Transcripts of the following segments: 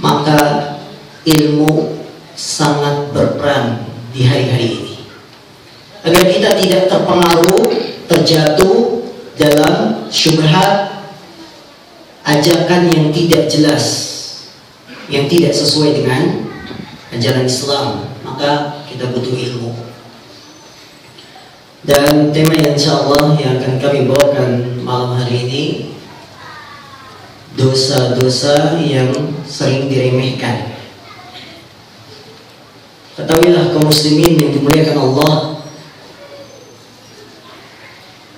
Maka ilmu sangat berperan di hari-hari ini, agar kita tidak terpengaruh, terjatuh dalam syubhat, ajakan yang tidak jelas, yang tidak sesuai dengan ajaran Islam. Maka kita butuh ilmu. Dan tema yang insyaallah yang akan kami bawakan malam hari ini, dosa-dosa yang sering diremehkan. Ketahuilah kaum muslimin yang dimuliakan Allah,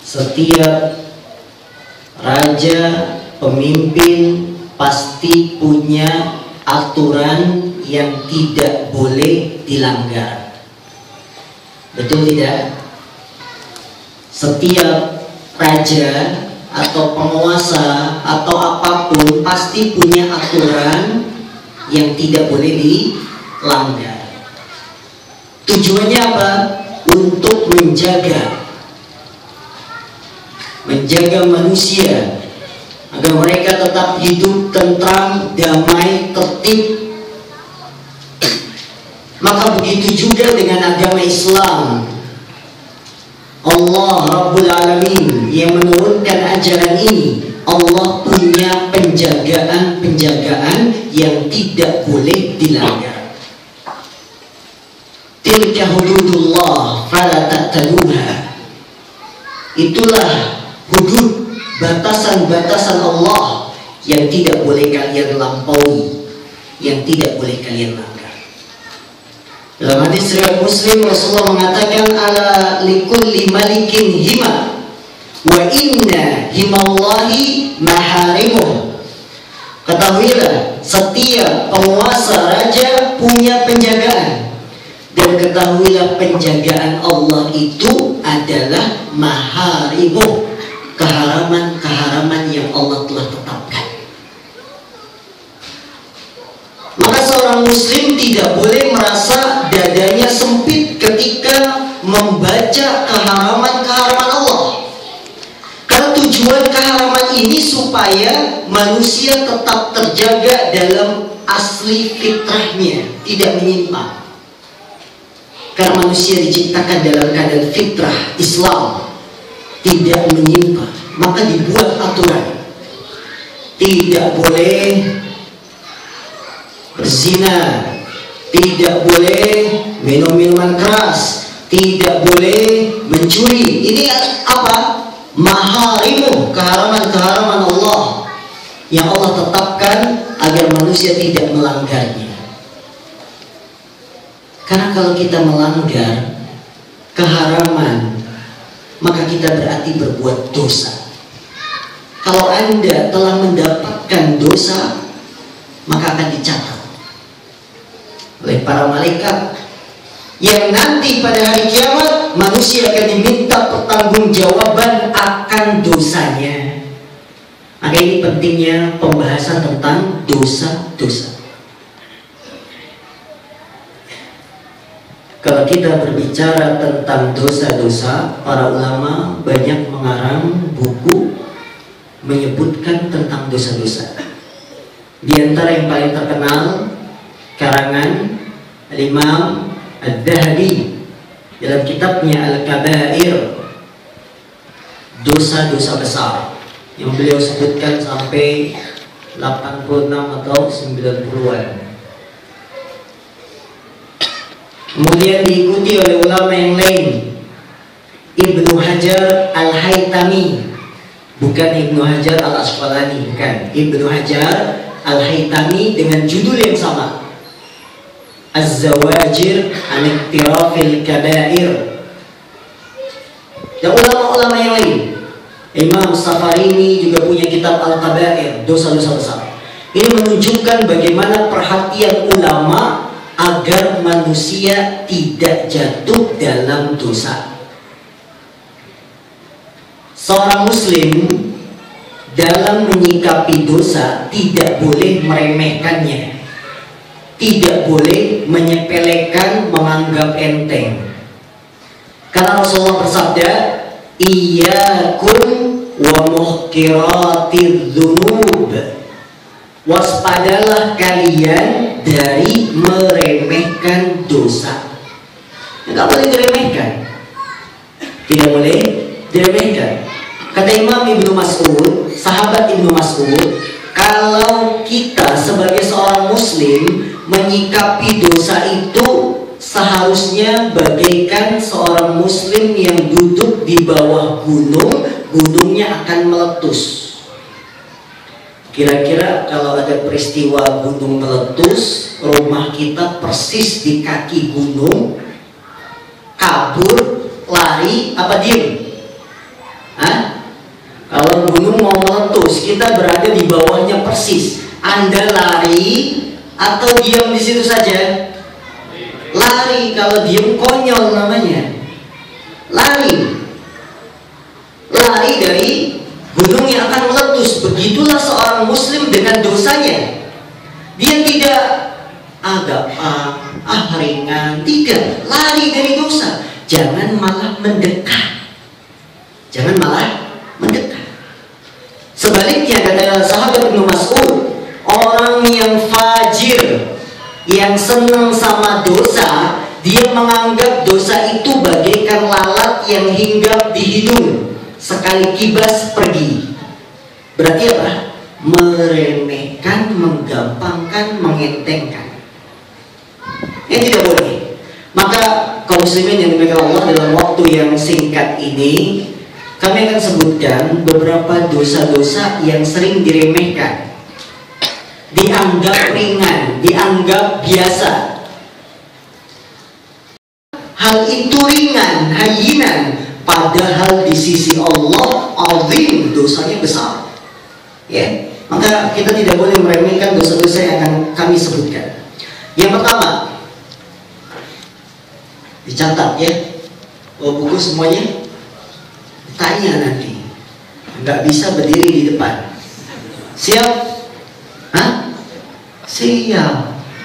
setiap raja, pemimpin pasti punya aturan yang tidak boleh dilanggar. Betul tidak? Setiap raja atau penguasa atau apapun pasti punya aturan yang tidak boleh dilanggar. Tujuannya apa? Untuk menjaga manusia agar mereka tetap hidup tentram, damai, tertib. Maka begitu juga dengan agama Islam. Allah Rabbul Alamin yang menurunkan ajaran ini, Allah punya penjagaan yang tidak boleh dilanggar. Tilka hududullah fala ta'taduha. Itulah hudud, batasan-batasan Allah yang tidak boleh kalian lampaui, yang tidak boleh kalian langgar. Dalam hadis riwayat Muslim, Rasulullah mengatakan, ala likulli malikin hima wa inna himallahi maharimuh. Ketahuilah, setiap penguasa raja punya penjagaan. Dan ketahuilah, penjagaan Allah itu adalah maharimuh, keharaman-keharaman yang Allah telah tetapkan. Maka seorang muslim tidak boleh merasa dadanya sempit ketika membaca keharaman-keharaman Allah. Karena tujuan keharaman ini supaya manusia tetap terjaga dalam asli fitrahnya, tidak menyimpang. Karena manusia diciptakan dalam keadaan fitrah Islam, tidak menyimpang, maka dibuat aturan. Tidak boleh berzina, tidak boleh minum minuman keras, tidak boleh mencuri. Ini apa? Maharimu, keharaman-keharaman Allah yang Allah tetapkan agar manusia tidak melanggarnya. Karena kalau kita melanggar keharaman, maka kita berarti berbuat dosa. Kalau Anda telah mendapatkan dosa, maka akan dicatat oleh para malaikat, yang nanti pada hari kiamat manusia akan diminta pertanggungjawaban akan dosanya. Maka ini pentingnya pembahasan tentang dosa-dosa. Kalau kita berbicara tentang dosa-dosa, para ulama banyak mengarang buku menyebutkan tentang dosa-dosa. Di antara yang paling terkenal, karangan Imam Ad-Dhahabi dalam kitabnya Al-Kabair, dosa-dosa besar, yang beliau sebutkan sampai 86 atau 90-an. Kemudian diikuti oleh ulama yang lain, Ibnu Hajar Al-Haytami, bukan Ibnu Hajar Al-Asqalani, bukan, Ibnu Hajar Al-Haytami dengan judul yang sama, Az-Zawajir an Iktirafil Kabair. Dan ulama-ulama yang lain, Imam Safarini juga punya kitab Al-Kabair, dosa-dosa besar. Ini menunjukkan bagaimana perhatian ulama agar manusia tidak jatuh dalam dosa. Seorang muslim dalam menyikapi dosa tidak boleh meremehkannya, tidak boleh menyepelekan, menganggap enteng. Karena Rasulullah bersabda, iyyakum wa muhqiratidz dzunub. waspadalah kalian dari meremehkan dosa. Nggak boleh diremehkan, tidak boleh diremehkan. Kata Imam Ibnu Mas'ud, sahabat Ibnu Mas'ud, kalau kita sebagai seorang muslim menyikapi dosa itu seharusnya bagaikan seorang muslim yang duduk di bawah gunung, gunungnya akan meletus. Kira-kira kalau ada peristiwa gunung meletus, rumah kita persis di kaki gunung, kabur, lari, apa diem? Hah? Kalau gunung mau meletus, kita berada di bawahnya persis. Anda lari atau diam di situ saja? Lari. Kalau diam konyol namanya. Lari. Lari dari gunung yang akan meletus. Begitulah seorang muslim dengan dosanya. Dia tidak agak ringan, tidak. Lari dari dosa. Jangan malah mendekat. Jangan malah mendekat. Sebaliknya kata sahabat Ibnu Mas'ud, orang yang fajir, yang senang sama dosa, dia menganggap dosa itu bagaikan lalat yang hinggap di hidung, sekali kibas pergi. Berarti apa? Meremehkan, menggampangkan, mengentengkan. Yang tidak boleh. Maka kaum muslimin yang dimuliakan Allah, dalam waktu yang singkat ini kami akan sebutkan beberapa dosa-dosa yang sering diremehkan, dianggap ringan, dianggap biasa. Hal itu ringan, hayyinan, padahal di sisi Allah azim, dosanya besar. Ya, maka kita tidak boleh meremehkan dosa-dosa yang akan kami sebutkan. Yang pertama, dicatat ya, buku semuanya. Tanya nanti, nggak bisa berdiri di depan. Siap? Hah? Siap.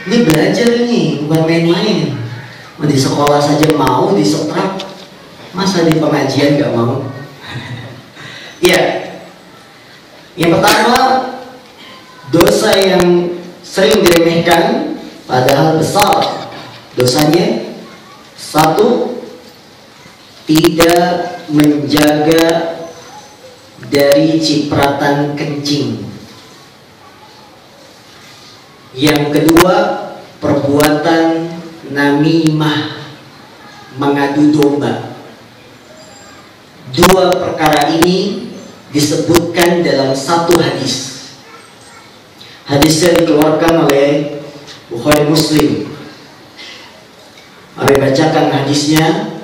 Ini belajar nih, bukan main-main. Di sekolah saja mau disetrak, masa di pengajian nggak mau? Ya. Yang pertama, dosa yang sering diremehkan padahal besar dosanya. Satu, tidak menjaga dari cipratan kencing. Yang kedua, perbuatan namimah, mengadu domba. Dua perkara ini disebutkan dalam satu hadis. Hadisnya dikeluarkan oleh Bukhari Muslim. Kami bacakan hadisnya,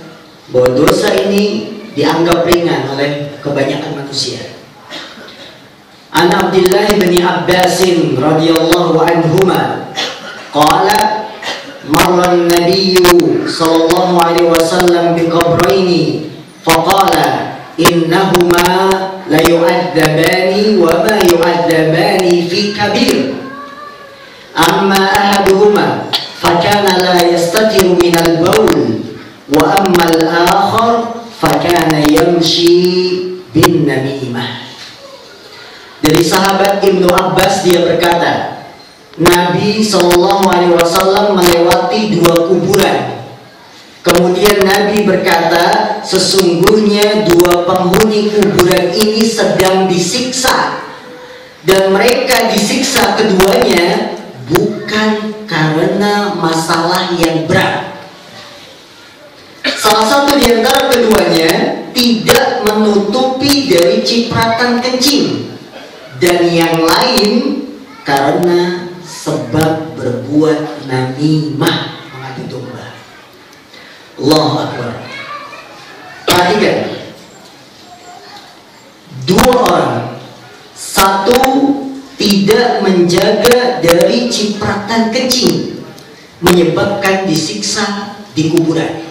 bahwa dosa ini dianggap ringan oleh kebanyakan manusia. An Abdullah bin Abbas radhiyallahu anhuma qala marra an-nabiy sallallahu alaihi wasallam bi qabraini faqala innahuma la yu'adzabani wa ma yu'adzabani fi kabir amma ahaduhuma fakana la yastatiru min al-bawl wa amma al-akhar fakana yamshi bin namimah. Dari sahabat Ibnu Abbas, dia berkata, Nabi SAW melewati dua kuburan. Kemudian Nabi berkata, sesungguhnya dua penghuni kuburan ini sedang disiksa, dan mereka disiksa keduanya bukan karena masalah yang berat. Salah satu di antara keduanya tidak menutupi dari cipratan kencing, dan yang lain karena sebab berbuat namimah, mengadu domba. Allahu Akbar. Perhatikan, dua orang, satu tidak menjaga dari cipratan kencing, menyebabkan disiksa di kuburan.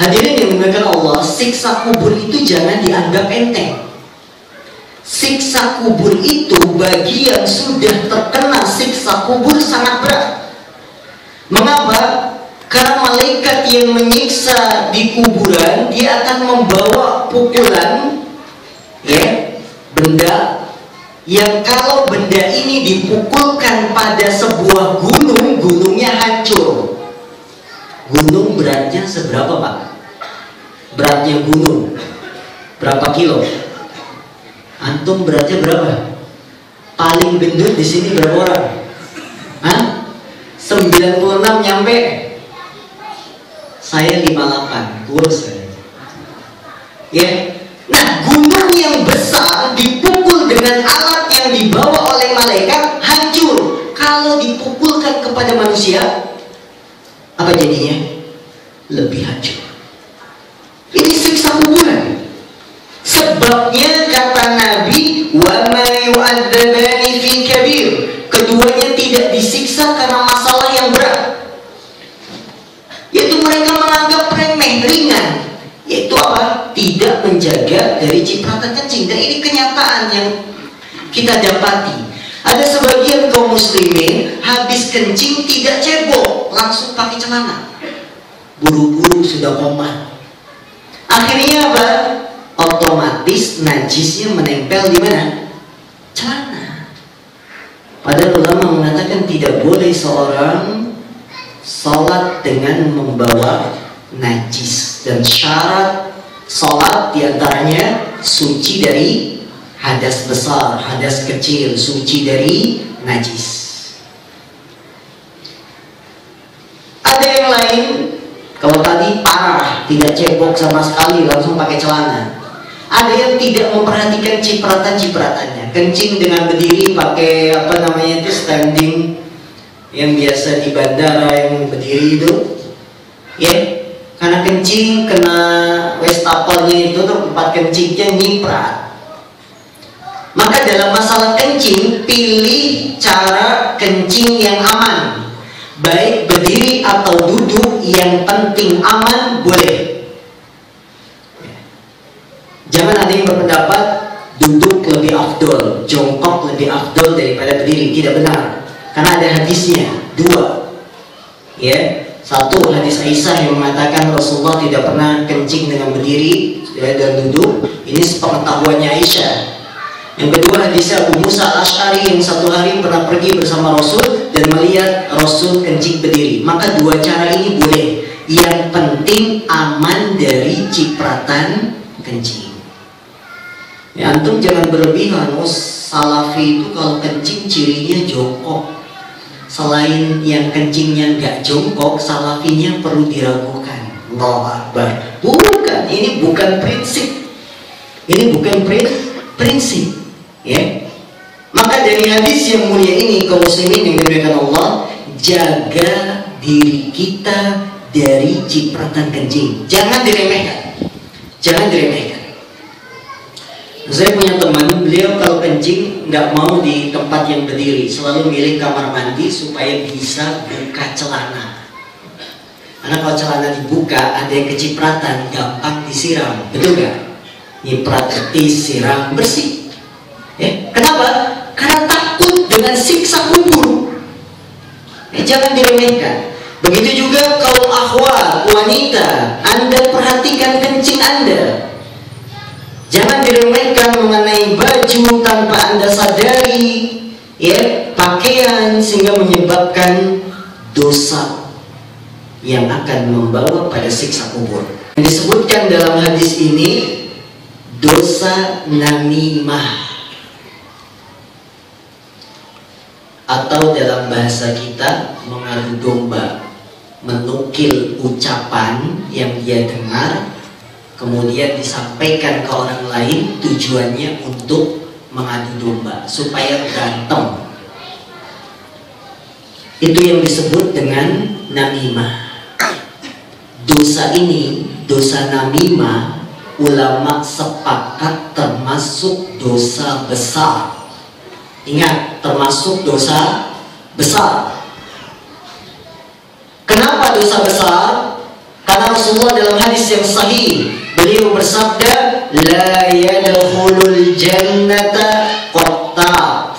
Hadirin yang dimuliakan Allah, siksa kubur itu jangan dianggap enteng. Siksa kubur itu bagi yang sudah terkena siksa kubur sangat berat. Mengapa? Karena malaikat yang menyiksa di kuburan, dia akan membawa pukulan, ya, benda yang kalau benda ini dipukulkan pada sebuah gunung, gunungnya hancur. Gunung beratnya seberapa, Pak? Beratnya gunung berapa kilo? Antum beratnya berapa? Paling gendut di sini berapa orang? Hah? 96 nyampe? Saya 58, kurus saya. Ya. Nah, gunung yang besar dipukul dengan alat yang dibawa oleh malaikat hancur. Kalau dipukulkan kepada manusia, apa jadinya? Lebih hancur. Ini siksa kuburan. Sebabnya kata Nabi, wa ma yu'adzabani fi kabir. Keduanya tidak disiksa karena masalah yang berat. Yaitu mereka menganggap remeh, ringan. Yaitu apa? Tidak menjaga dari cipratan kencing. Dan ini kenyataan yang kita dapati. Ada sebagian kaum muslimin habis kencing tidak cebok, langsung pakai celana. Buru-buru sudah koma. Akhirnya apa? Otomatis najisnya menempel di mana? Celana. Padahal ulama mengatakan tidak boleh seorang sholat dengan membawa najis, dan syarat sholat diantaranya suci dari hadas besar, hadas kecil, suci dari najis. Ada yang lain, kalau tadi parah, tidak cebok sama sekali, langsung pakai celana. Ada yang tidak memperhatikan cipratan-cipratannya, kencing dengan berdiri pakai apa namanya itu, standing, yang biasa di bandara yang berdiri itu, ya. Karena kencing kena wastafel-nya itu, tempat kencingnya nyiprat. Maka dalam masalah kencing, pilih cara kencing yang aman. Baik berdiri atau duduk, yang penting aman, boleh. Jangan ada yang berpendapat duduk lebih afdol, jongkok lebih afdol daripada berdiri. Tidak benar. Karena ada hadisnya, dua. Ya. Satu, hadis Aisyah yang mengatakan Rasulullah tidak pernah kencing dengan berdiri dan duduk. Ini sepengetahuannya Aisyah. Yang kedua, hadis Abu Musa Al-Asy'ari yang satu hari pernah pergi bersama Rasul dan melihat Rasul kencing berdiri. Maka dua cara ini boleh. Yang penting aman dari cipratan kencing. Ya, antum jangan berlebihan. Salafi itu kalau kencing cirinya jongkok. Selain yang kencingnya nggak jongkok, salafinya perlu diragukan. Allahu Akbar. Bukan, ini bukan prinsip. Ini bukan prinsip. Ya. Maka dari hadis yang mulia ini, kaum muslimin yang dimuliakan Allah, jaga diri kita dari cipratan kencing. Jangan diremehkan. Jangan diremehkan. Saya punya teman, beliau kalau kencing nggak mau di tempat yang berdiri, selalu milih kamar mandi supaya bisa buka celana. Karena kalau celana dibuka, ada yang kecipratan, gampang disiram, betul nggak? Nyiprat betis, siram, bersih. Ya, kenapa? Karena takut dengan siksa kubur. Jangan diremehkan. Begitu juga kaum akhwat, wanita, Anda perhatikan kencing Anda. Jangan diremehkan mengenai baju tanpa Anda sadari, ya, pakaian, sehingga menyebabkan dosa yang akan membawa pada siksa kubur. Yang disebutkan dalam hadis ini dosa namimah, atau dalam bahasa kita mengadu domba, menukil ucapan yang dia dengar kemudian disampaikan ke orang lain, tujuannya untuk mengadu domba supaya berantem. Itu yang disebut dengan namimah. Dosa ini, dosa namimah, ulama sepakat termasuk dosa besar. Ingat, termasuk dosa besar. Kenapa dosa besar? Karena Rasulullah dalam hadis yang sahih, beliau bersabda, la yadkhulul jannata qattat.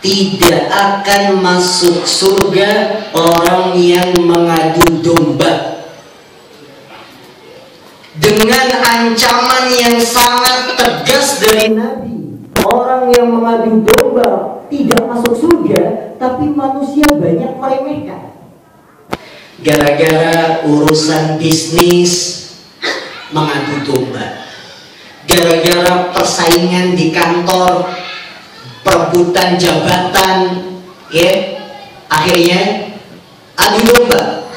Tidak akan masuk surga orang yang mengadu domba. Dengan ancaman yang sangat tegas dari Nabi, orang orang yang mengadu domba tidak masuk surga, tapi manusia banyak meremehkan. Gara-gara urusan bisnis mengadu domba, gara-gara persaingan di kantor, perebutan jabatan, ya, akhirnya adu domba,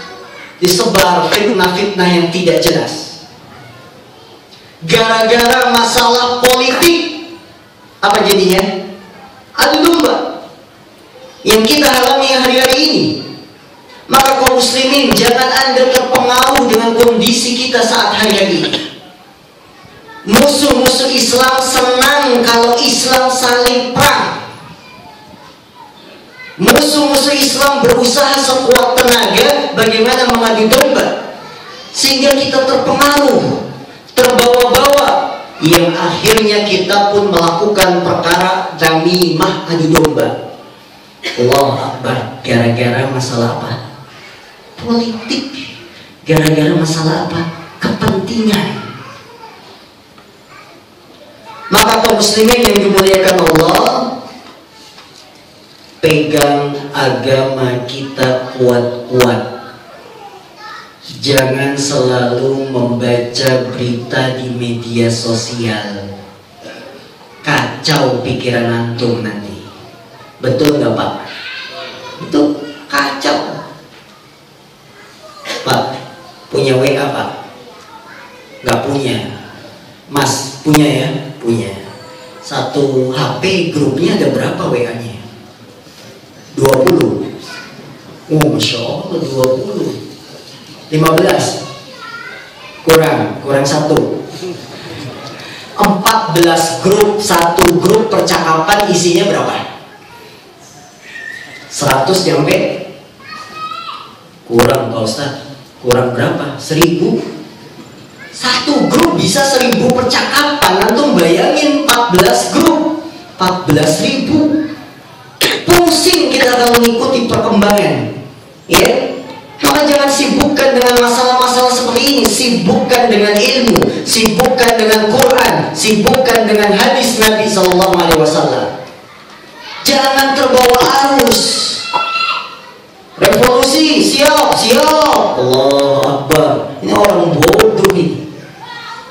disebar fitnah-fitnah yang tidak jelas. Gara-gara masalah politik, apa jadinya? Adu domba yang kita alami hari-hari ini. Maka kaum muslimin, jangan Anda terpengaruh dengan kondisi kita saat hari ini. Musuh-musuh Islam senang kalau Islam saling perang. Musuh-musuh Islam berusaha sekuat tenaga bagaimana mengadu domba, sehingga kita terpengaruh, terbawa-bawa, yang akhirnya kita pun melakukan perkara namimah adu domba. Allahu Akbar. Gara-gara masalah apa? Politik. Gara-gara masalah apa? Kepentingan. Maka kaum muslimin yang dimuliakan Allah, pegang agama kita kuat-kuat. Jangan selalu membaca berita di media sosial. Kacau pikiran antum nanti. Betul nggak Pak? Itu kacau. Pak, punya WA Pak? Nggak punya. Mas, punya ya? Punya. Satu HP grupnya ada berapa WA-nya? 20. Oh, Masya Allah, 20. 15. Kurang satu. 14 grup, satu grup percakapan isinya berapa? 100 nyampe? Kurang Pak Ustaz. Kurang berapa? 1000. Satu grup bisa 1000 percakapan. Antum bayangin 14 grup, 14.000. Pusing kita kalau mengikuti perkembangan, ya. Maka jangan sibukkan dengan masalah-masalah seperti ini. Sibukkan dengan ilmu, sibukkan dengan Quran, sibukkan dengan hadis Nabi SAW. Jangan terbawa arus. Revolusi, siap. Allahu Akbar. Ini orang bodoh ini.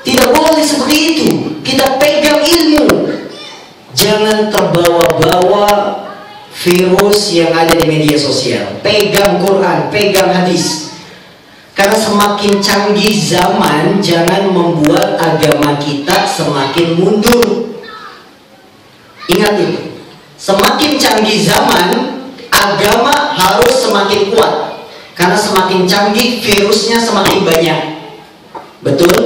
Tidak boleh seperti itu. Kita pegang ilmu. Jangan terbawa-bawa virus yang ada di media sosial. Pegang Quran, pegang hadis. Karena semakin canggih zaman, jangan membuat agama kita semakin mundur. Ingat itu. Semakin canggih zaman, agama harus semakin kuat. Karena semakin canggih, virusnya semakin banyak. Betul?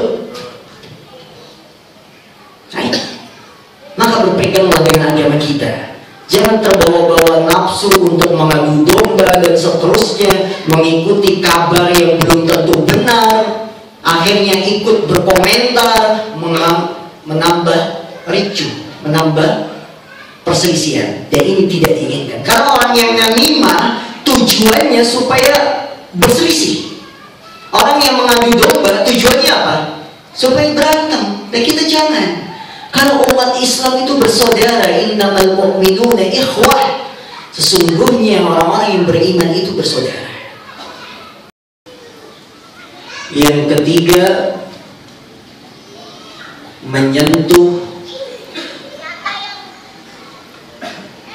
Maka berpeganglah dengan agama kita. Jangan terbawa-bawa nafsu untuk mengadu domba dan seterusnya, mengikuti kabar yang belum tentu benar, akhirnya ikut berkomentar, menambah ricuh, menambah perselisihan. Dan ini tidak diinginkan. Karena orang yang namimah tujuannya supaya berselisih. Orang yang mengadu domba tujuannya apa? Supaya berantem. Dan kita jangan. Karena umat Islam itu bersaudara. Innamal mu'minuna ikhwah. Sesungguhnya orang-orang yang beriman itu bersaudara. Yang ketiga, menyentuh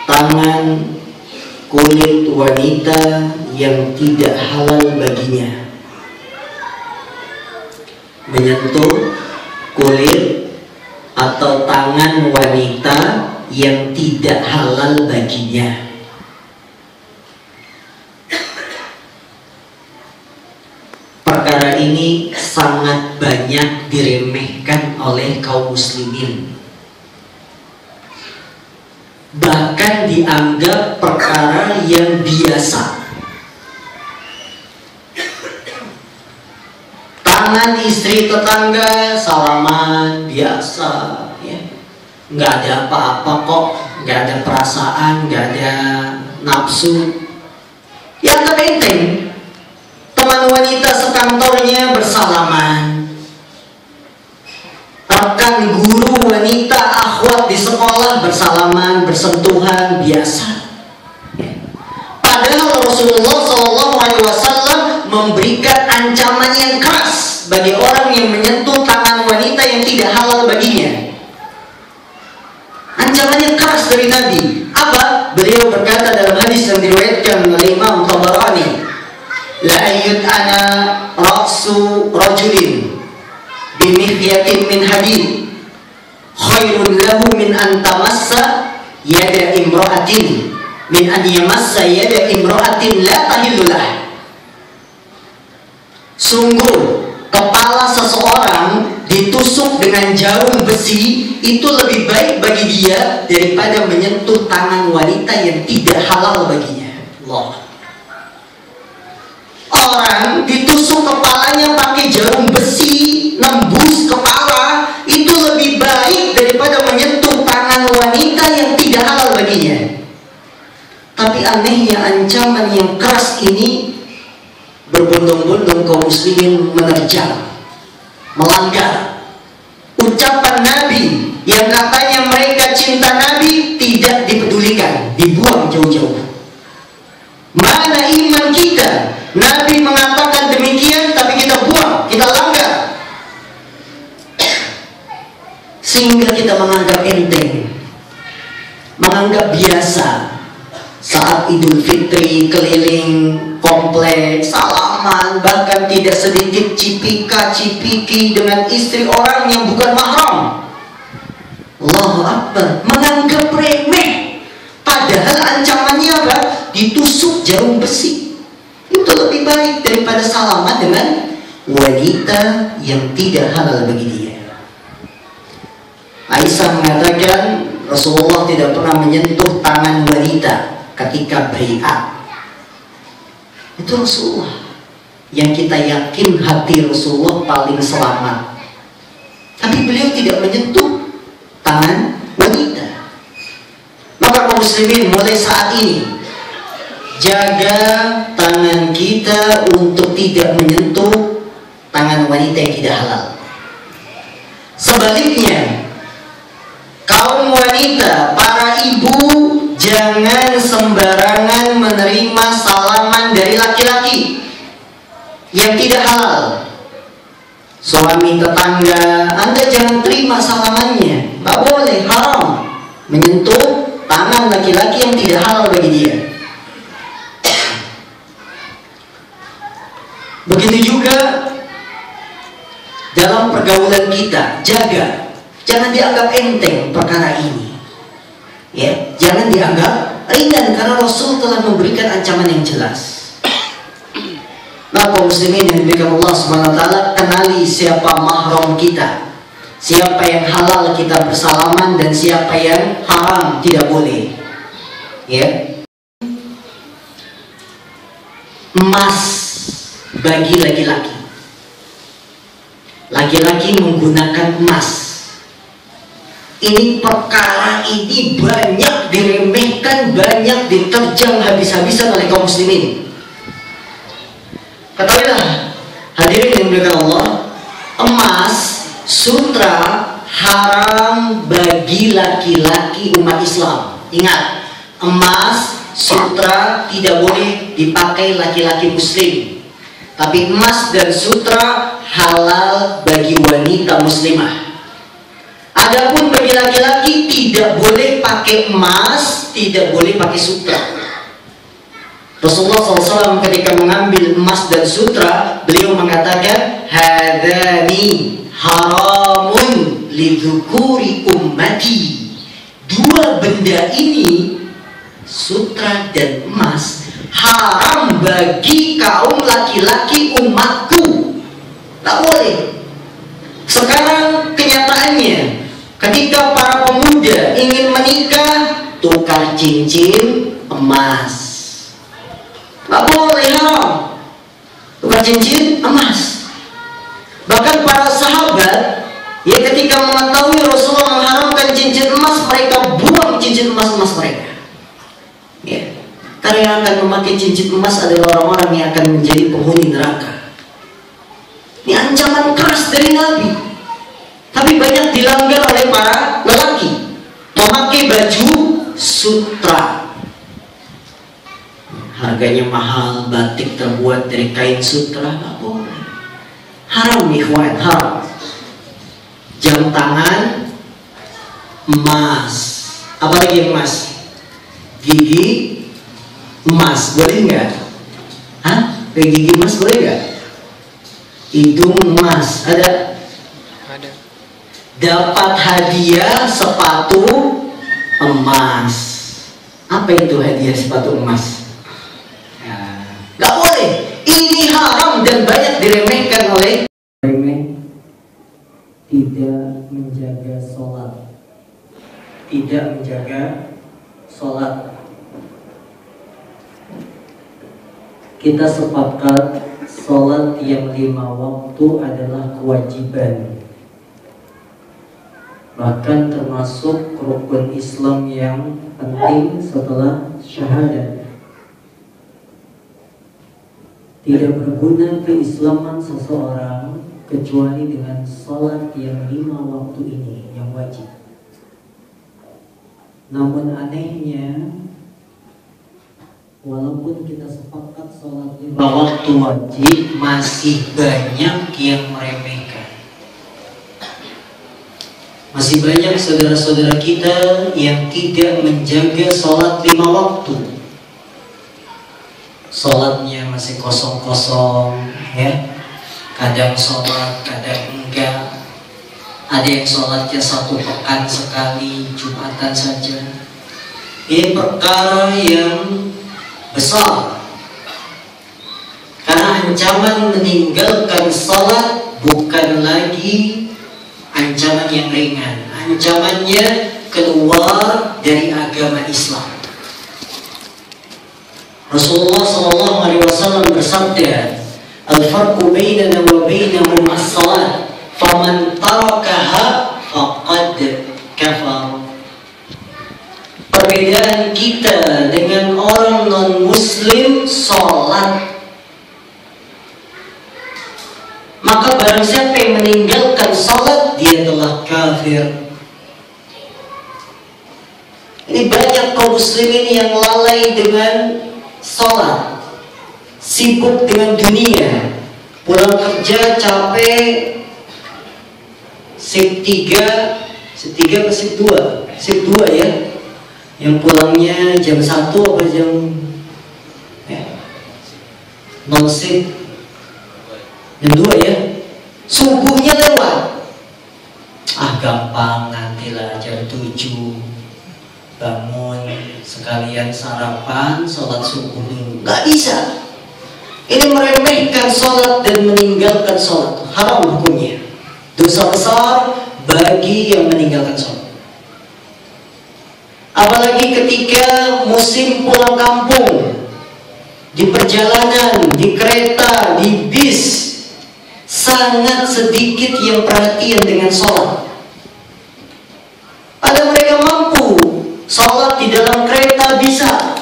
tangan kulit wanita yang tidak halal baginya. Menyentuh kulit atau tangan wanita yang tidak halal baginya. Perkara ini sangat banyak diremehkan oleh kaum muslimin. Bahkan dianggap perkara yang biasa. Tangan istri tetangga salaman biasa, ya. Nggak ada apa-apa kok, nggak ada perasaan, nggak ada nafsu. Yang terpenting teman wanita sekantornya bersalaman, rekan guru ketemu wanita akhwat di sekolah bersalaman, bersentuhan biasa. Padahal Rasulullah SAW memberikan ancaman yang keras bagi orang yang menyentuh tangan wanita yang tidak halal baginya. Ancamannya keras dari Nabi. Apa? Beliau berkata dalam hadis yang diriwayatkan oleh Imam Tabarani, la ayyud'ana ra'su rajulin bimihyatin min hadid khairun lahu min an tamassa yada imra'atin min an yamassa yada imra'atin la tahillulah. Sungguh kepala seseorang ditusuk dengan jarum besi itu lebih baik bagi dia daripada menyentuh tangan wanita yang tidak halal baginya. Allah. Orang ditusuk kepalanya pakai jarum besi, nembus kepala, itu lebih baik daripada menyentuh tangan wanita yang tidak halal baginya. Tapi anehnya ancaman yang keras ini berbondong-bondong kaum muslimin menerjang, melanggar. Ucapan Nabi yang katanya mereka cinta Nabi tidak dipedulikan, dibuang jauh-jauh. Mana iman kita? Nabi mengatakan demikian tapi kita buang, kita langgar. Sehingga kita menganggap enteng, menganggap biasa. Saat Idul Fitri keliling komplek, salaman, bahkan tidak sedikit cipika-cipiki dengan istri orang yang bukan mahram. Allahu Akbar, menganggap remeh. Padahal ancamannya apa? Ditusuk jarum besi. Itu lebih baik daripada salaman dengan wanita yang tidak halal bagi dia. Aisyah mengatakan Rasulullah tidak pernah menyentuh tangan wanita ketika bai'at. Itu Rasulullah yang kita yakin hati Rasulullah paling selamat. Tapi beliau tidak menyentuh tangan wanita. Maka kaum muslimin mulai saat ini jaga tangan kita untuk tidak menyentuh tangan wanita yang tidak halal. Sebaliknya, kaum wanita, para ibu, jangan sembarangan menerima salaman dari laki-laki yang tidak halal. Suami tetangga, Anda jangan terima salamannya. Nggak boleh, haram menyentuh tangan laki-laki yang tidak halal bagi dia. Begitu juga dalam pergaulan kita, jaga, jangan dianggap enteng perkara ini. Ya, jangan dianggap ringan karena Rasul telah memberikan ancaman yang jelas. Nah, kaum muslimin yang diberikan Allah Subhanahu wa taala, kenali siapa mahram kita, siapa yang halal kita bersalaman dan siapa yang haram tidak boleh. Ya. Emas bagi laki-laki. Laki-laki menggunakan emas. Ini perkara ini banyak diremehkan, banyak diterjang habis-habisan oleh kaum muslimin. Ketahuilah, hadirin yang dimuliakan Allah, emas, sutra haram bagi laki-laki umat Islam. Ingat, emas, sutra tidak boleh dipakai laki-laki muslim. Tapi emas dan sutra halal bagi wanita muslimah. Adapun bagi laki-laki tidak boleh pakai emas, tidak boleh pakai sutra. Rasulullah SAW ketika mengambil emas dan sutra, beliau mengatakan, hadani haramun lidzukuri ummati. Dua benda ini, sutra dan emas, haram bagi kaum laki-laki umatku. Tak boleh. Sekarang kenyataannya, ketika para pemuda ingin menikah, tukar cincin emas. Nggak boleh, haram. Tukar cincin emas. Bahkan para sahabat, ya ketika mengetahui Rasulullah mengharamkan cincin emas, mereka buang cincin emas-emas mereka. Ya, karena yang akan memakai cincin emas adalah orang-orang yang akan menjadi penghuni neraka. Ini ancaman keras dari Nabi. Tapi banyak dilanggar oleh para pakai baju sutra, harganya mahal, batik terbuat dari kain sutra, nggak boleh. Haram ikhwan, haram. Jam tangan emas, apalagi emas, gigi emas, boleh nggak? Hah? Kayak gigi emas boleh nggak? Hidung emas, ada? Ada. Dapat hadiah sepatu emas. Apa itu hadiah sepatu emas? Nggak boleh. Ini haram dan banyak diremehkan oleh tidak menjaga sholat, tidak menjaga sholat. Kita sepakat sholat yang 5 waktu adalah kewajiban, bahkan termasuk rukun Islam yang penting setelah syahadat. Tidak berguna keislaman seseorang kecuali dengan sholat yang 5 waktu ini yang wajib. Namun anehnya, walaupun kita sepakat sholat 5 waktu wajib, masih banyak yang meremehkan. Masih banyak saudara-saudara kita yang tidak menjaga sholat 5 waktu. Sholatnya masih kosong-kosong, ya. Kadang sholat, kadang enggak. Ada yang sholatnya 1 pekan sekali, Jumatan saja. Ini perkara yang besar, karena ancaman meninggalkan sholat bukan lagi ancaman yang ringan. Ancamannya keluar dari agama Islam. Rasulullah SAW bersabda, "Al-farqu bainana wa bainahum as-salat, faman tarakaha faqad kafar." Perbedaan kita dengan orang non-muslim sholat. Maka barang siapa yang meninggalkan sholat, dia telah kafir. Ini banyak kaum muslimin yang lalai dengan sholat, sibuk dengan dunia, pulang kerja capek, shift 3 ke shift 2, shift 2 ya, yang pulangnya jam 1 apa jam non shift jam 2 ya, subuhnya lewat. Gampang, nantilah jam 7 bangun, sekalian sarapan, sholat subuh dulu. Gak bisa. Ini meremehkan sholat dan meninggalkan sholat. Haram hukumnya. Dosa besar bagi yang meninggalkan sholat. Apalagi ketika musim pulang kampung, di perjalanan, di kereta, di bis, sangat sedikit yang perhatian dengan sholat. Ada mereka mampu sholat di dalam kereta bisa,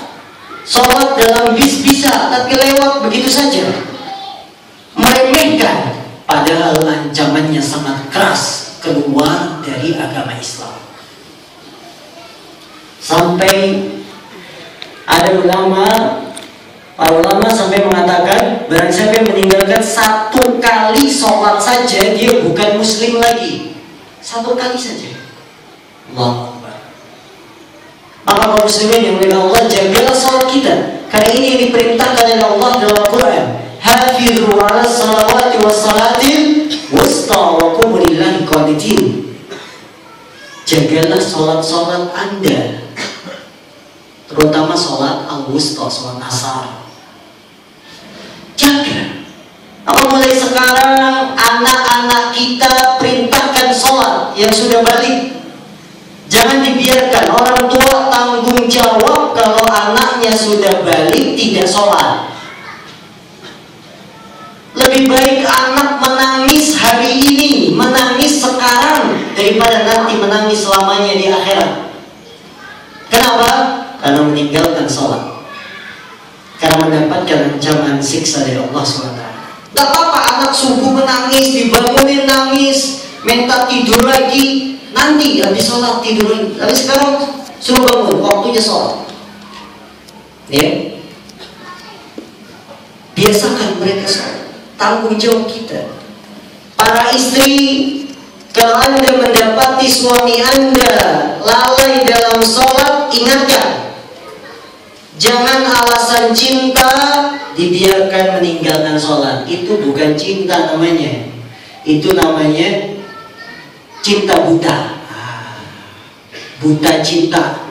sholat dalam bis bisa, tapi lewat begitu saja, meremehkan. Padahal ancamannya sangat keras, keluar dari agama Islam. Sampai ada para ulama sampai mengatakan, barang siapa yang meninggalkan 1 kali sholat saja, dia bukan muslim lagi. 1 kali saja. Allah. Maka kaum muslimin yang oleh Allah, jagalah sholat kita, karena ini yang diperintahkan oleh Allah dalam Al-Quran. Hafidhu ala salawati wa salatil wusta wa qumu lillahi qanitin. Jagalah sholat-sholat Anda, terutama sholat al-wusta, sholat asar. Jaga. Apa mulai sekarang anak-anak kita perintahkan sholat yang sudah balik. Jangan dibiarkan orang tua tanggung jawab kalau anaknya sudah balik tidak sholat. Lebih baik anak menangis hari ini, menangis sekarang, daripada nanti menangis selamanya di akhirat. Kenapa? Karena meninggalkan sholat, karena mendapatkan ancaman siksa dari Allah SWT. Gak apa-apa anak subuh menangis, dibangunin nangis, minta tidur lagi, nanti habis sholat tidur lagi. Tapi sekarang suruh bangun, waktunya sholat. Ya, biasakan mereka sholat. Tanggung jawab kita. Para istri, kalau Anda mendapati suami Anda lalai dalam sholat, ingatkan. Jangan alasan cinta dibiarkan meninggalkan sholat. Itu bukan cinta namanya. Itu namanya cinta buta. Buta cinta,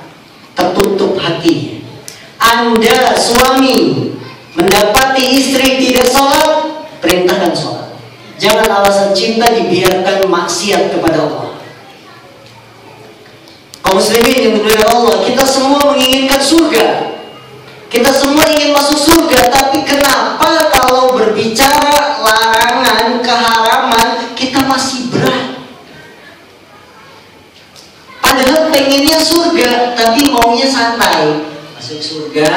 tertutup hatinya. Anda suami mendapati istri tidak sholat, perintahkan sholat. Jangan alasan cinta dibiarkan maksiat kepada Allah. Kaum muslimin yang dimuliakan Allah, kita semua menginginkan surga. Kita semua ingin masuk surga, tapi kenapa kalau berbicara larangan, keharaman, kita masih berat? Padahal pengennya surga, tapi maunya santai. Masuk surga,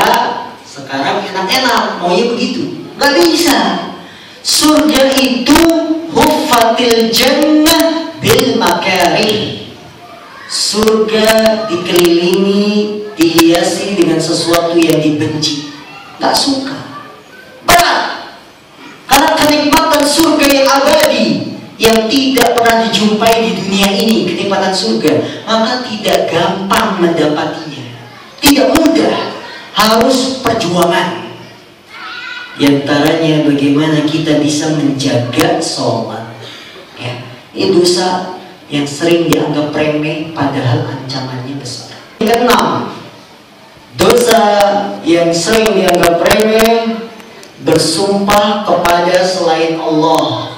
sekarang enak-enak, maunya begitu. Gak bisa. Surga itu huffatil jannah bil makarih. Surga dikelilingi, dihiasi dengan sesuatu yang dibenci, gak suka, berat. Karena kenikmatan surga yang abadi, yang tidak pernah dijumpai di dunia ini, kenikmatan surga, maka tidak gampang mendapatinya, tidak mudah, harus perjuangan. Di antaranya bagaimana kita bisa menjaga sholat. Ya, ini dosa yang sering dianggap remeh, padahal ancamannya besar. Yang keenam, dosa yang sering dianggap remeh, bersumpah kepada selain Allah.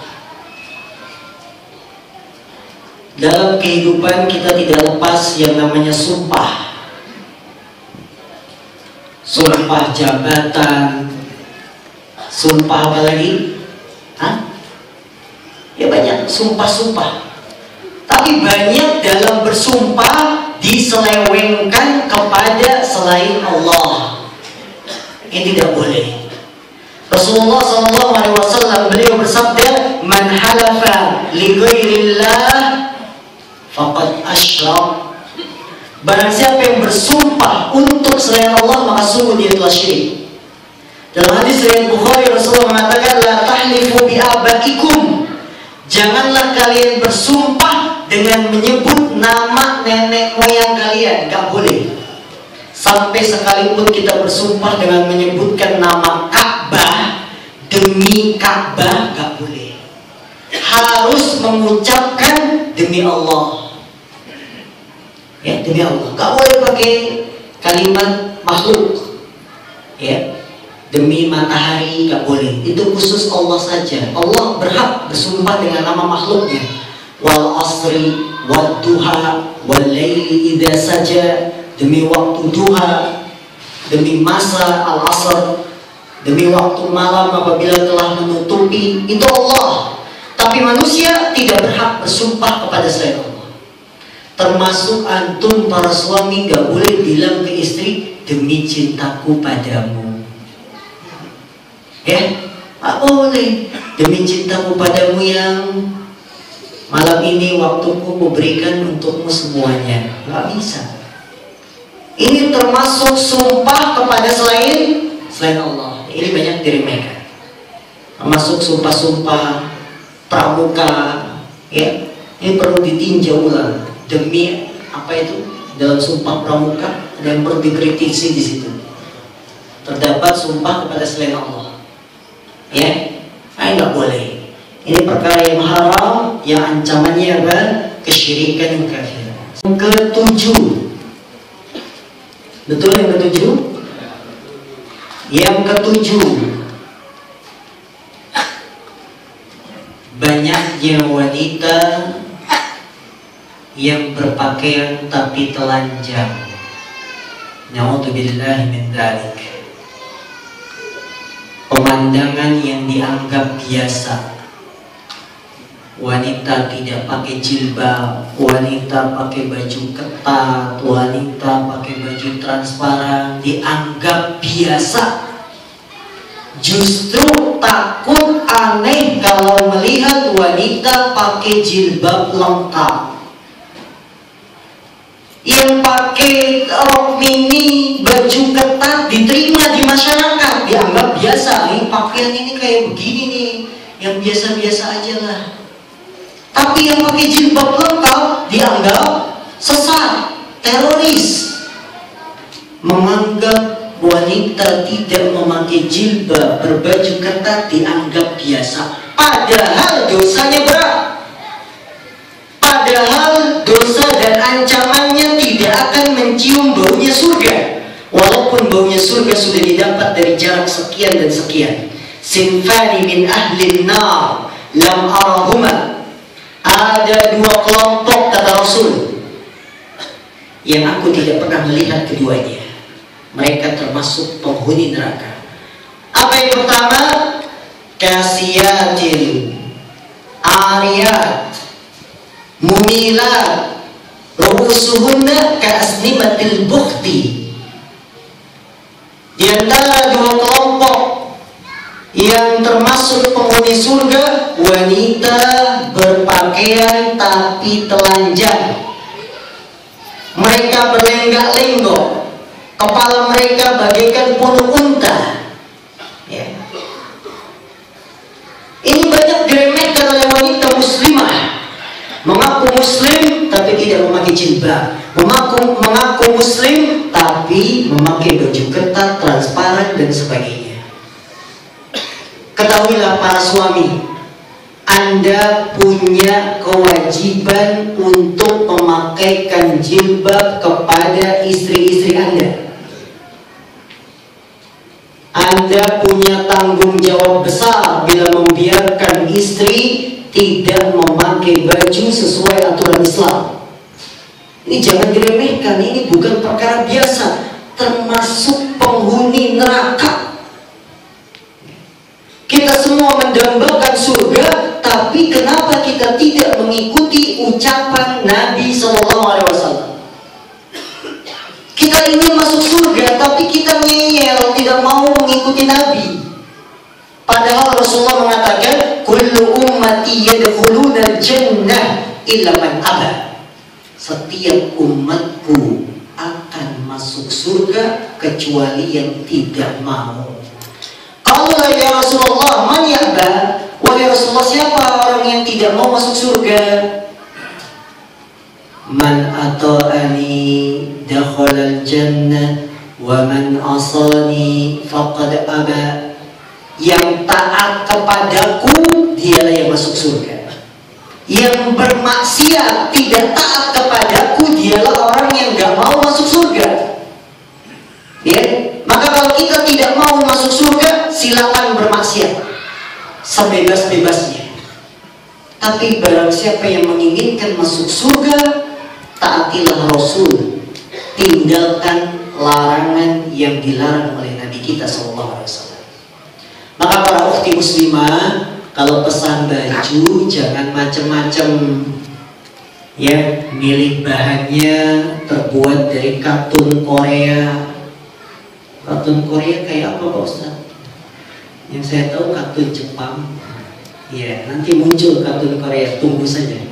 Dalam kehidupan kita tidak lepas yang namanya sumpah. Sumpah jabatan, sumpah apa lagi? Ya banyak sumpah-sumpah. Tapi banyak dalam bersumpah diselewengkan kepada selain Allah. Ini tidak boleh. Rasulullah SAW beliau bersabda, "Man halafa li ghairillah faqad asyrak." Barang siapa yang bersumpah untuk selain Allah, maka sungguh dia telah syirik. Dalam hadis riwayat Bukhari, Rasulullah mengatakan, "La tahlifu bi abaikum." Janganlah kalian bersumpah dengan menyebut nama nenek moyang kalian, gak boleh. Sampai sekalipun kita bersumpah dengan menyebutkan nama Ka'bah, demi Ka'bah, gak boleh. Harus mengucapkan demi Allah. Ya, demi Allah. Gak boleh pakai kalimat makhluk. Ya, demi matahari gak boleh. Itu khusus Allah saja. Allah berhak bersumpah dengan nama makhluknya. Wal asri wad duha wal laili idza saja, demi waktu duha, demi masa al-asr, demi waktu malam apabila telah menutupi. Itu Allah. Tapi manusia tidak berhak bersumpah kepada selain Allah. Termasuk antum para suami gak boleh bilang ke istri, demi cintaku padamu. Ya, gak boleh. Demi cintaku padamu yang malam ini waktuku kuberikan untukmu semuanya. Gak bisa. Ini termasuk sumpah kepada selain Allah. Ini banyak diremehkan. Termasuk sumpah-sumpah pramuka. Ya, ini perlu ditinjau ulang. Demi apa itu? Dalam sumpah pramuka ada yang perlu dikritisi di situ. Terdapat sumpah kepada selain Allah. Ya, nggak boleh. Ini perkara yang haram, yang ancamannya apa? Kesyirikan yang kafir. Yang ketujuh, betul yang ketujuh? Yang ketujuh, banyaknya wanita yang berpakaian tapi telanjang. Na'udzubillahi min dzalik. Pemandangan yang dianggap biasa. Wanita tidak pakai jilbab, wanita pakai baju ketat, wanita pakai baju transparan, dianggap biasa. Justru takut aneh kalau melihat wanita pakai jilbab lengkap. yang pakai rok mini, baju ketat diterima di masyarakat, dianggap biasa. Nih pakaian ini kayak begini nih, yang biasa-biasa aja lah. Tapi yang pakai jilbab lengkap dianggap sesat, teroris. Menganggap wanita tidak memakai jilbab, berbaju ketat dianggap biasa. Padahal dosanya berat. Padahal dosa dan ancamannya tidak akan mencium baunya surga. Walaupun baunya surga sudah didapat dari jarak sekian dan sekian. Sinfani min ahlin nar lam arahuma. Ada dua kelompok, kata Rasul, yang aku tidak pernah melihat keduanya. Mereka termasuk penghuni neraka. Apa yang pertama? Kasiyatil ariyat mumilat ru'usuhunna ka'asnimatil bukhti. Di antara dua kelompok yang termasuk penghuni surga, wanita berpakaian tapi telanjang. Mereka berlenggak-lenggok, kepala mereka bagaikan punuk unta. Ya. Ini banyak diremehkan oleh wanita muslimah. Mengaku muslim tapi tidak memakai jilbab. Mengaku muslim tapi memakai baju ketat, transparan dan sebagainya. Ketahuilah para suami, Anda punya kewajiban untuk memakaikan jilbab kepada istri-istri Anda. Anda punya tanggung jawab besar bila membiarkan istri tidak memakai baju sesuai aturan Islam. Ini jangan diremehkan, ini bukan perkara biasa, termasuk penghuni neraka. Kita semua mendambakan surga, tapi kenapa kita tidak mengikuti ucapan Nabi SAW? Kita ingin masuk surga, tapi kita ngeyel, tidak mau mengikuti Nabi. Padahal Rasulullah mengatakan, kullu ummati yadkhuluna al-jannah illa man aba. Setiap umatku akan masuk surga kecuali yang tidak mau. Kalau ya Rasulullah, man ya'ba? Wahai Rasulullah, siapa orang yang tidak mau masuk surga? Man ata'ani dakhala al-jannah wa man asani faqad aba. Yang taat kepadaku dialah yang masuk surga. Yang bermaksiat tidak taat kepadaku dialah orang yang gak mau masuk surga. Ya, maka kalau kita tidak mau masuk surga, silakan bermaksiat sebebas-bebasnya. Tapi barang siapa yang menginginkan masuk surga, taatilah Rasul, tinggalkan larangan yang dilarang oleh Nabi kita SAW. Maka para ukhti muslimah, kalau pesan baju jangan macam-macam. Ya, milih bahannya terbuat dari katun Korea. Katun Korea kayak apa Pak Ustaz? Yang saya tahu katun Jepang. Ya, nanti muncul katun Korea, tunggu saja.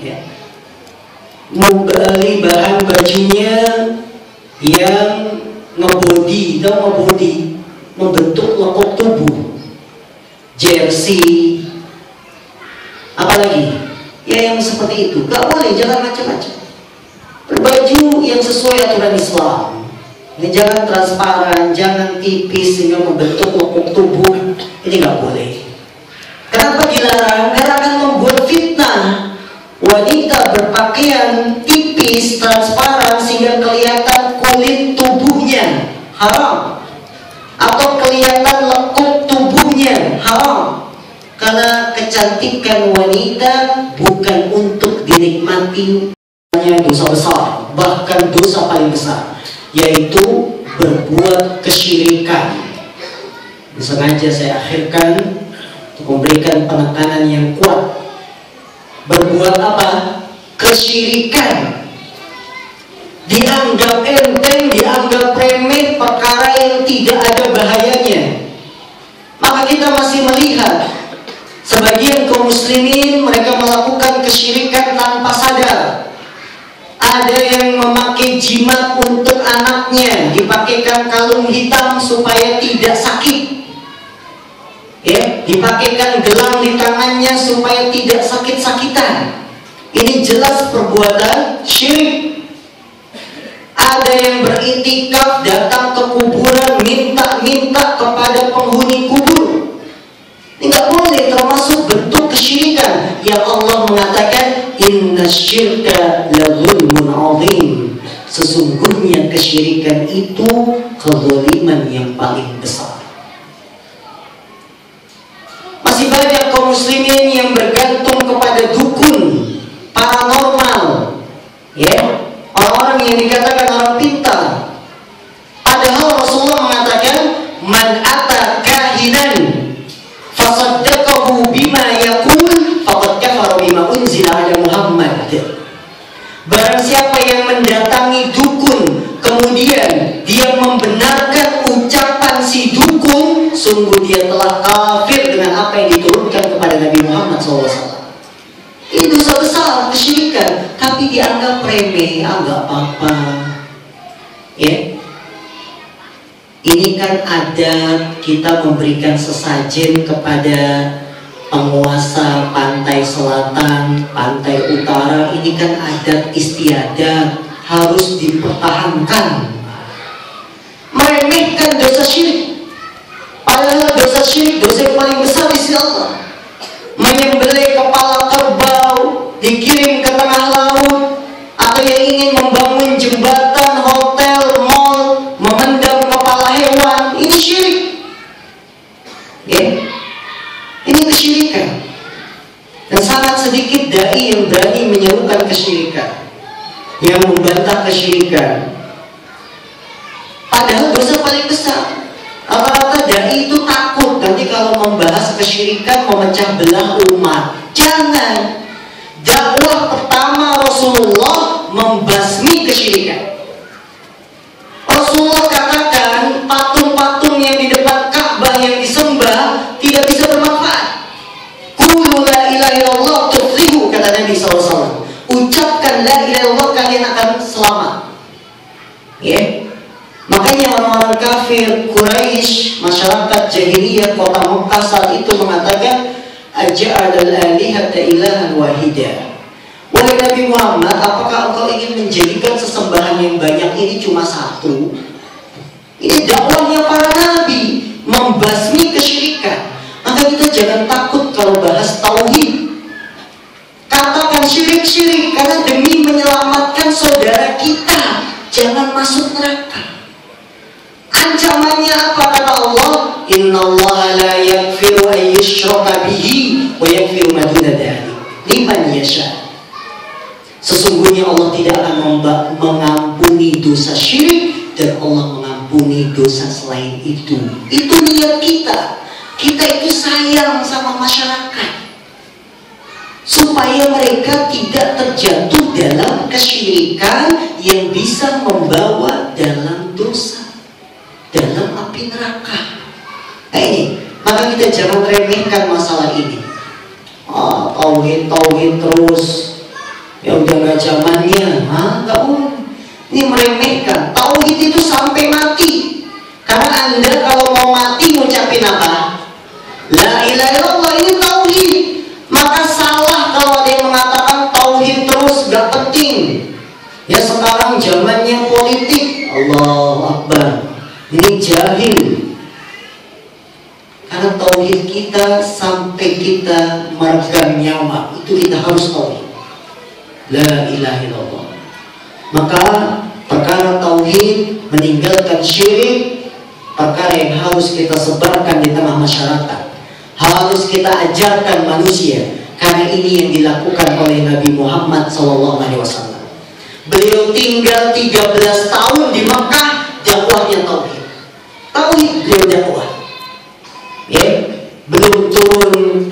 Ya. Mau beli bahan bajunya yang ngebody, tahu ngebody, membentuk lekuk tubuh, jersey, apalagi ya yang seperti itu. Gak boleh, jangan macam-macam. Berbaju yang sesuai aturan Islam. Ini jangan transparan, jangan tipis sehingga membentuk lekuk tubuh. Ini gak boleh. Kenapa dilarang? Karena akan membuat fitnah. Wanita berpakaian tipis, transparan sehingga kelihatan kulit tubuhnya, haram. Atau kelihatan lekuk tubuhnya, haram. Karena kecantikan wanita bukan untuk dinikmati, hanya dosa besar, bahkan dosa paling besar, yaitu berbuat kesyirikan. Sengaja saya akhirkan untuk memberikan penekanan yang kuat. Berbuat apa? Kesyirikan. Dianggap enteng, dianggap remeh, perkara yang tidak ada bahayanya. Maka kita masih melihat sebagian kaum muslimin mereka melakukan kesyirikan tanpa sadar. Ada yang jimat untuk anaknya, dipakaikan kalung hitam supaya tidak sakit. Ya, dipakaikan gelang di tangannya supaya tidak sakit-sakitan. Ini jelas perbuatan syirik. Ada yang beriktikaf datang ke kuburan minta-minta kepada penghuni kubur. Ini nggak boleh, termasuk bentuk kesyirikan yang Allah mengatakan inna syirka la zulmun azim. Sesungguhnya kesyirikan itu kezaliman yang paling besar. Masih banyak kaum muslimin yang bergantung kepada dukun, paranormal, ya, orang-orang yang dikatakan orang pintar. Padahal Rasulullah mengatakan man ata kahinan fasaddaqahu bima yaqul faqad kafara bima unzila ala Muhammad. Barang siapa yang mendatangi dukun kemudian dia membenarkan ucapan si dukun, sungguh dia telah kafir dengan apa yang diturunkan kepada Nabi Muhammad SAW. Ini dosa besar, kesyirikan, tapi dianggap remeh, nggak apa-apa. Ya, ini kan adat kita memberikan sesajen kepada penguasa pantai selatan, pantai utara. Ini kan adat istiadat, harus dipertahankan. Meremehkan dosa syirik, padahal dosa syirik dosa yang paling besar di sisi Allah. Menyembelih kepala kerbau, dikirim ke tengah laut, atau yang ingin membangun jembatan, hotel, mall, memendam kepala hewan, ini syirik. Ya, ini kesyirikan. Dan sangat sedikit dai yang berani menyerukan kesyirikan, yang membantah kesyirikan. Padahal dosa paling besar. Rata-rata dai itu takut nanti kalau membahas kesyirikan memecah belah umat. Jangan. Dakwah pertama Rasulullah membasmi kesyirikan. Rasulullah katakan patung-patung yang di depan Ka'bah yang disembah tidak bisa bermanfaat. Qulu la ilaha illallah tuflihu, kata Nabi SAW. Ucapkan la ilaha illallah, kalian akan selamat. Ya. Makanya orang-orang kafir Quraisy, masyarakat jahiliyah kota Mekah saat itu mengatakan aja'alal alihata ilahan wahida. Wahai Nabi Muhammad, apakah engkau ingin menjadikan sesembahan yang banyak ini cuma satu? Ini dakwahnya para nabi, membasmi kesyirikan. Maka kita jangan takut kalau bahas tauhid. Katakan syirik-syirik karena demi menyelamatkan saudara kita, jangan masuk neraka. Ancamannya apa kata Allah? Innallaha la yaghfiru an yushraka bihi wa yaghfiru ma duna dzalik liman yasha. Sesungguhnya Allah tidak akan mengampuni dosa syirik, dan Allah mengampuni dosa selain itu. Itu niat kita. Kita itu sayang sama masyarakat supaya mereka tidak terjatuh dalam kesyirikan yang bisa membawa dalam dosa, dalam api neraka. Nah ini, maka kita jangan remehkan masalah ini. Tauhid terus, ya udah gak zamannya. Gak boleh. Ini meremehkan. Tauhid itu sampai mati. Karena Anda kalau mau mati ngucapin apa? La ilaha illallah, ini tauhid. Maka salah kalau ada yang mengatakan tauhid terus gak penting. Ya sekarang zamannya politik. Allahu Akbar. Ini jahil. Karena tauhid kita sampai kita meregang nyawa, itu kita harus tauhid. La ilaha illallah. Maka perkara tauhid, meninggalkan syirik, perkara yang harus kita sebarkan di tengah masyarakat, harus kita ajarkan manusia. Karena ini yang dilakukan oleh Nabi Muhammad SAW. Beliau tinggal 13 tahun di Mekah, dakwahnya tauhid. Tauhid beliau dakwah. Ya, belum turun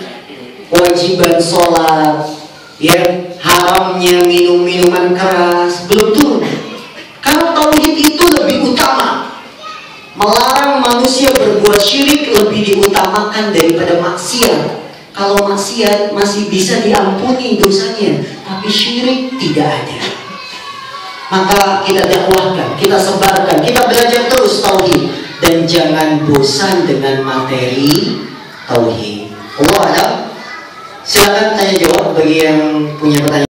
kewajiban sholat, ya, haramnya minum minuman keras, belum turun. Karena tauhid itu lebih utama. Melarang manusia berbuat syirik lebih diutamakan daripada maksiat. Kalau maksiat masih bisa diampuni dosanya, tapi syirik tidak ada. maka kita dakwahkan, kita sebarkan, kita belajar terus tauhid, dan jangan bosan dengan materi tauhid. Allah alam. Silakan tanya jawab bagi yang punya pertanyaan.